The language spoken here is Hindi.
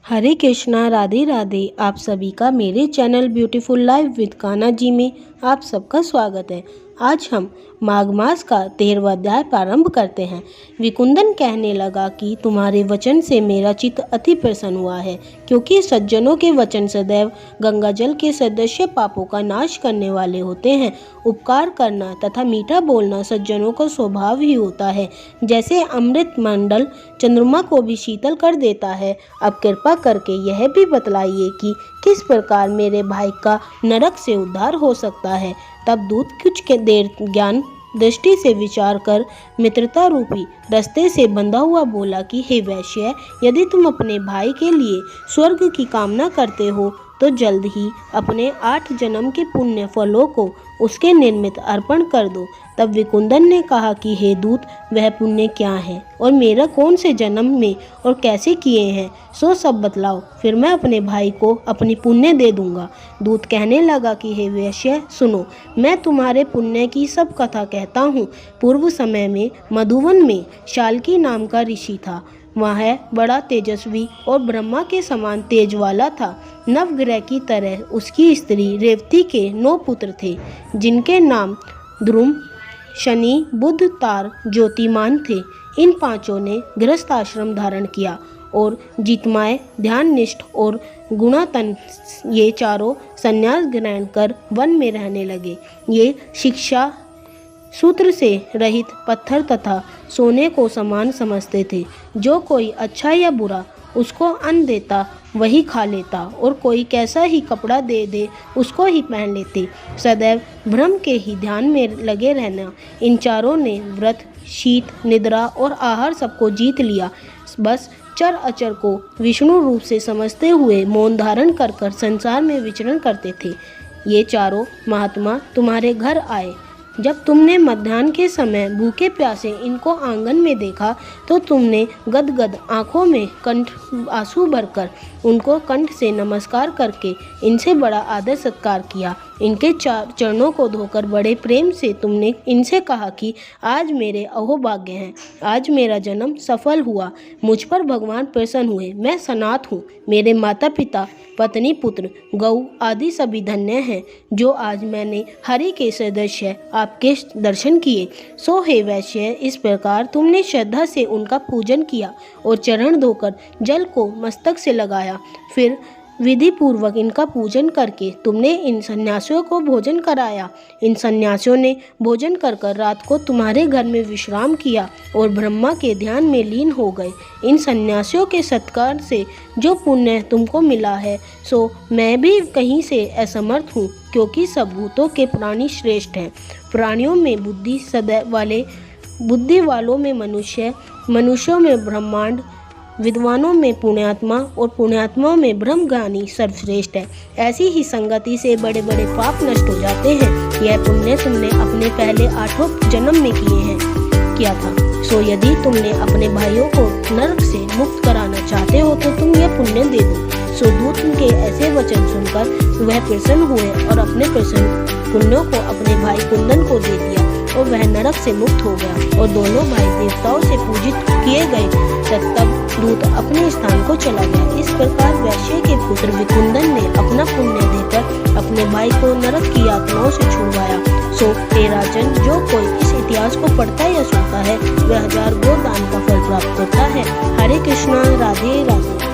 हरे कृष्णा, राधे राधे। आप सभी का मेरे channel beautiful life with Kanha ji में आप सबका स्वागत है। आज हम माघ मास का 13वां अध्याय प्रारंभ करते हैं। विकुंदन कहने लगा कि तुम्हारे वचन से मेरा चित्त अति प्रसन्न हुआ है, क्योंकि सज्जनों के वचन सदैव गंगा जल के सदृश पापों का नाश करने वाले होते हैं। उपकार करना तथा मीठा बोलना सज्जनों का स्वभाव ही होता है, जैसे अमृत मंडल चंद्रमा को भी शीतल कर देता है। अब कृपा करके यह भी बतलाइए कि किस प्रकार मेरे भाई का नरक से उद्धार हो सकता है। तब दूत कुछ के देर ज्ञान दृष्टि से विचार कर मित्रता रूपी रास्ते से बंधा हुआ बोला कि हे वैश्य, यदि तुम अपने भाई के लिए स्वर्ग की कामना करते हो तो जल्द ही अपने 8 जन्म के पुण्य फलों को उसके निर्मित अर्पण कर दो। तब विकुंदन ने कहा कि हे दूत, वह पुण्य क्या है और मेरा कौन से जन्म में और कैसे किए हैं, सो सब बतलाओ, फिर मैं अपने भाई को अपनी पुण्य दे दूंगा। दूत कहने लगा कि हे वैश्य, सुनो, मैं तुम्हारे पुण्य की सब कथा कहता हूँ। पूर्व समय में मधुवन में शाल्की नाम का ऋषि था। वह बड़ा तेजस्वी और ब्रह्मा के समान तेज वाला था। नवग्रह की तरह उसकी स्त्री रेवती के 9 पुत्र थे, जिनके नाम ध्रुव, शनि, बुध, तार, ज्योतिमान थे। इन पांचों ने गृहस्थ आश्रम धारण किया और जितमाय, ध्याननिष्ठ और गुणातन ये चारों संन्यास ग्रहण कर वन में रहने लगे। ये शिक्षा सूत्र से रहित पत्थर तथा सोने को समान समझते थे। जो कोई अच्छा या बुरा उसको अन्न देता वही खा लेता, और कोई कैसा ही कपड़ा दे दे उसको ही पहन लेते। सदैव ब्रह्म के ही ध्यान में लगे रहना। इन चारों ने व्रत, शीत, निद्रा और आहार सबको जीत लिया। बस चर अचर को विष्णु रूप से समझते हुए मौन धारण कर कर संसार में विचरण करते थे। ये चारों महात्मा तुम्हारे घर आए। जब तुमने मध्याह्न के समय भूखे प्यासे इनको आंगन में देखा तो तुमने गदगद आंखों में कंठ आंसू भरकर उनको कंठ से नमस्कार करके इनसे बड़ा आदर सत्कार किया। इनके चरणों को धोकर बड़े प्रेम से तुमने इनसे कहा कि आज मेरे अहोभाग्य हैं, आज मेरा जन्म सफल हुआ, मुझ पर भगवान प्रसन्न हुए, मैं सनाथ हूँ, मेरे माता पिता, पत्नी, पुत्र, गौ आदि सभी धन्य हैं, जो आज मैंने हरि के सदृश आपके दर्शन किए। सो हे वैश्य, इस प्रकार तुमने श्रद्धा से उनका पूजन किया और चरण धोकर जल को मस्तक से लगाया। फिर विधि पूर्वक इनका पूजन करके तुमने इन सन्यासियों को भोजन कराया। इन सन्यासियों ने भोजन कर कर रात को तुम्हारे घर में विश्राम किया और ब्रह्मा के ध्यान में लीन हो गए। इन सन्यासियों के सत्कार से जो पुण्य तुमको मिला है, सो मैं भी कहीं से असमर्थ हूँ, क्योंकि सब भूतों के प्राणी श्रेष्ठ हैं। प्राणियों में बुद्धि सदैव वाले, बुद्धि वालों में मनुष्य, मनुष्यों में ब्रह्मांड, विद्वानों में पुण्यात्मा और पुण्यात्माओं में ब्रह्मज्ञानी सर्वश्रेष्ठ है। ऐसी ही संगति से बड़े बड़े पाप नष्ट हो जाते हैं। यह पुण्य तुमने अपने पहले 8 जन्म में किया था। सो यदि तुमने अपने भाइयों को नरक से मुक्त कराना चाहते हो तो तुम यह पुण्य दे दो। सो दूत के ऐसे वचन सुनकर वह प्रसन्न हुए और अपने प्रसन्न पुण्यों को अपने भाई कुंदन को दे दिया और वह नरक से मुक्त हो गया और दोनों भाई देवताओं से पूजित किए गए। तब दूत अपने स्थान को चला गया। इस प्रकार वैश्य के पुत्र विकुंदन ने अपना पुण्य देकर अपने भाई को नरक की यातनाओं से छुड़वाया। सो हे राजन, जो कोई इस इतिहास को पढ़ता या सुनता है वह 1000 गोदान का फल प्राप्त करता है। हरे कृष्णा, राधे राधे।